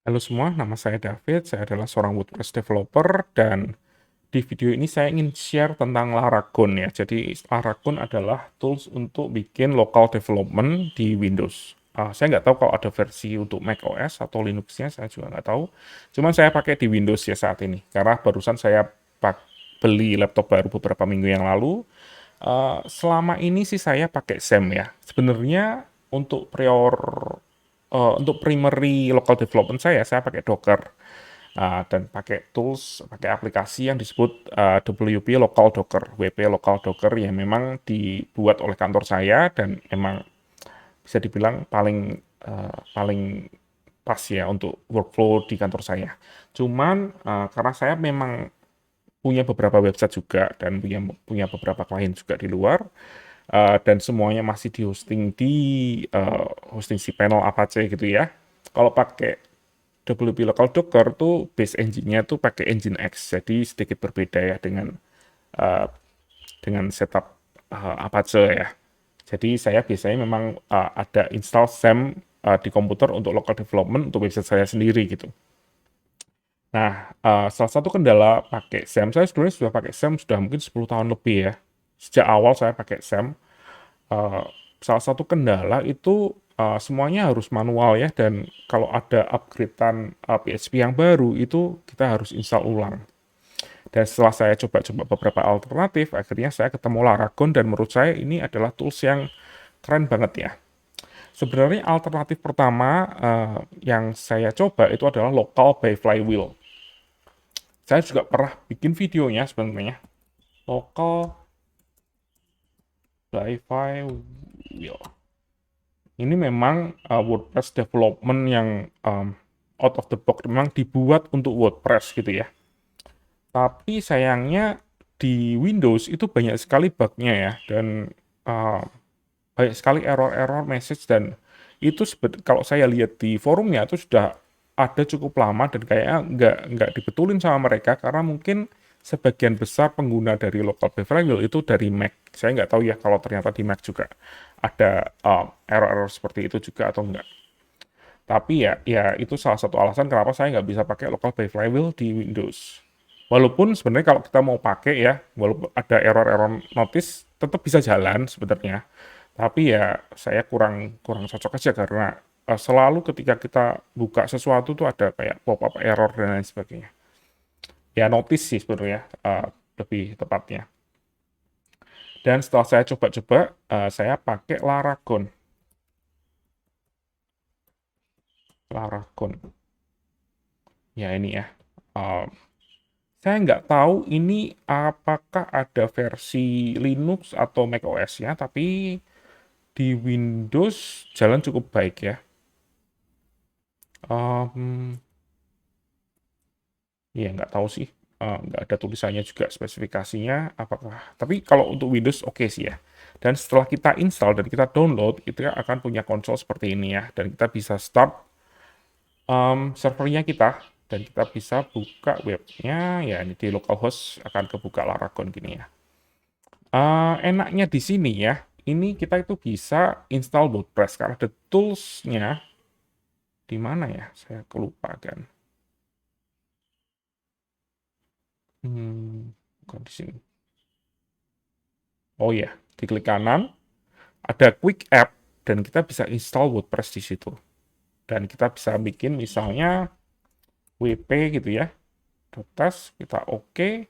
Halo semua, nama saya David, saya adalah seorang WordPress developer dan di video ini saya ingin share tentang Laragon ya. Jadi Laragon adalah tools untuk bikin local development di Windows. Saya nggak tahu kalau ada versi untuk macOS atau Linux-nya, saya juga nggak tahu. Cuman saya pakai di Windows ya saat ini, karena barusan saya beli laptop baru beberapa minggu yang lalu. Selama ini sih saya pakai SAM ya. Sebenarnya untuk primary local development saya pakai Docker. Dan pakai tools, pakai aplikasi yang disebut WP Local Docker, WP Local Docker yang memang dibuat oleh kantor saya dan memang bisa dibilang paling pas ya untuk workflow di kantor saya. Cuman karena saya memang punya beberapa website juga dan punya punya beberapa klien juga di luar, dan semuanya masih di-hosting di hosting cPanel Apache gitu ya. Kalau pakai WP Local Docker tuh base engine-nya tuh pakai Nginx, jadi sedikit berbeda ya uh, dengan setup Apache ya. Jadi saya biasanya memang ada install SAM di komputer untuk local development untuk website saya sendiri gitu. Nah, salah satu kendala pakai SAM, saya sebenarnya sudah pakai SAM sudah mungkin 10 tahun lebih ya. Sejak awal saya pakai SAM, eh, salah satu kendala itu semuanya harus manual ya, dan kalau ada upgradean PHP yang baru itu kita harus install ulang. Dan setelah saya coba-coba beberapa alternatif, akhirnya saya ketemu Laragon dan menurut saya ini adalah tools yang keren banget ya. Sebenarnya alternatif pertama yang saya coba itu adalah local by Flywheel. Saya juga pernah bikin videonya sebenarnya. Local by Flywheel. Ini memang WordPress development yang out of the box, memang dibuat untuk WordPress gitu ya. Tapi sayangnya di Windows itu banyak sekali bug-nya ya, dan uh, banyak sekali error-error message, dan itu kalau saya lihat di forumnya itu sudah ada cukup lama dan kayaknya nggak dibetulin sama mereka karena mungkin sebagian besar pengguna dari local behavioral itu dari Mac. Saya nggak tahu ya kalau ternyata di Mac juga ada error-error seperti itu juga atau enggak. Tapi ya itu salah satu alasan kenapa saya nggak bisa pakai local by Flywheel di Windows. Walaupun sebenarnya kalau kita mau pakai ya, walaupun ada error-error notice, tetap bisa jalan sebenarnya. Tapi ya saya kurang kurang cocok aja karena selalu ketika kita buka sesuatu tuh ada kayak pop-up error dan lain sebagainya. Ya notice sih sebenarnya lebih tepatnya. Dan setelah saya coba-coba, saya pakai Laragon. Laragon. Ya ini ya. Eh, Saya nggak tahu ini apakah ada versi Linux atau macOS-nya, tapi di Windows jalan cukup baik ya. Em, ya nggak tahu sih. Nggak ada tulisannya juga spesifikasinya apakah. Tapi kalau untuk Windows oke sih ya. Dan setelah kita install dan kita download, kita akan punya konsol seperti ini ya. Dan kita bisa start servernya kita, dan kita bisa buka webnya ya, ini di localhost akan kebuka Laragon gini ya. Enaknya di sini ya, ini kita itu bisa install WordPress karena ada tools-nya di mana ya? Saya kelupakan. Bukan di sini. Oh ya, diklik kanan, ada Quick App dan kita bisa install WordPress di situ. Dan kita bisa bikin misalnya WP gitu ya. Tes, kita oke,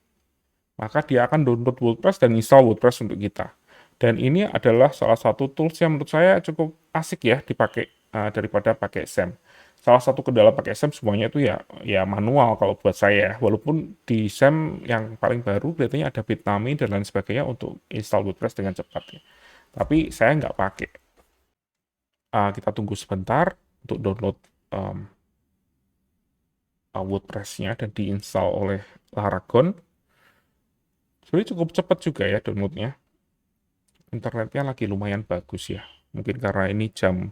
maka dia akan download WordPress dan install WordPress untuk kita. Dan ini adalah salah satu tools yang menurut saya cukup asik ya dipakai daripada pakai SAM. Salah satu kendala pakai SAM semuanya itu ya manual kalau buat saya. Walaupun di SAM yang paling baru kelihatannya ada Bitnami dan lain sebagainya untuk install WordPress dengan cepat ya. Tapi saya nggak pakai. Kita tunggu sebentar untuk download um, WordPress-nya dan diinstal oleh Laragon. Sebenarnya cukup cepat juga ya downloadnya. Internetnya lagi lumayan bagus ya. Mungkin karena ini jam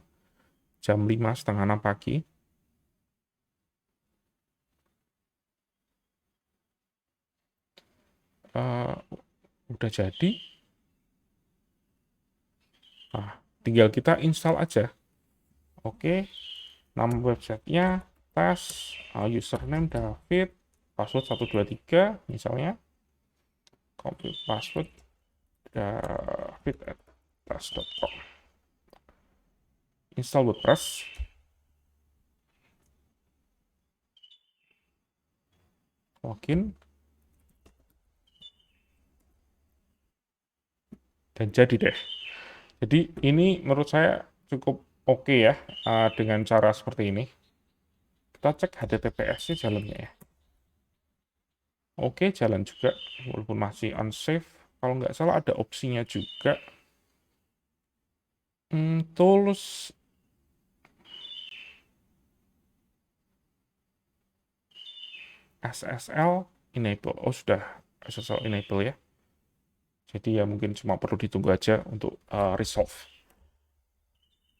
jam 5 setengah 6 pagi. Eh, udah jadi. Nah, tinggal kita install aja. Oke, nama websitenya. atas, username David, password 123 misalnya, copy password david@tas.com, install WordPress, login, dan jadi deh. Jadi ini menurut saya cukup oke ya, dengan cara seperti ini. Kita cek HTTPS-nya jalannya ya. Oke, jalan juga, walaupun masih unsafe. Kalau nggak salah ada opsinya juga. Tools SSL enable. Oh, sudah SSL enable ya. Jadi ya mungkin cuma perlu ditunggu aja untuk resolve.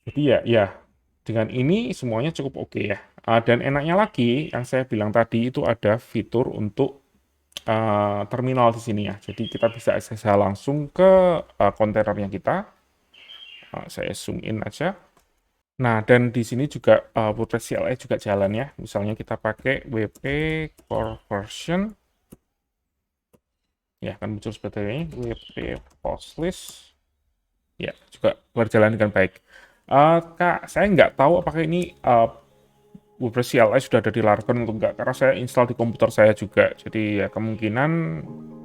Jadi ya dengan ini semuanya cukup oke ya. Dan enaknya lagi yang saya bilang tadi itu ada fitur untuk terminal di sini ya. Jadi kita bisa SSH langsung ke kontainernya kita. Saya zoom in aja. Nah, dan di sini juga WordPress CLI juga jalan ya. Misalnya kita pakai WP Core Version. Ya, akan muncul seperti ini. WP Post List. Ya, juga berjalan dengan baik. Kak, saya nggak tahu apakah ini WordPress CLI sudah ada di Laravel atau enggak, karena saya install di komputer saya juga. Jadi ya kemungkinan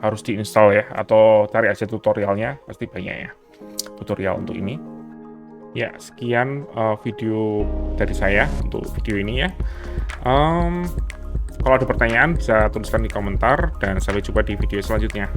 harus diinstal ya, atau cari aja tutorialnya, pasti banyak ya tutorial untuk ini. Ya, sekian video dari saya untuk video ini ya. Kalau ada pertanyaan bisa tuliskan di komentar, dan sampai jumpa di video selanjutnya.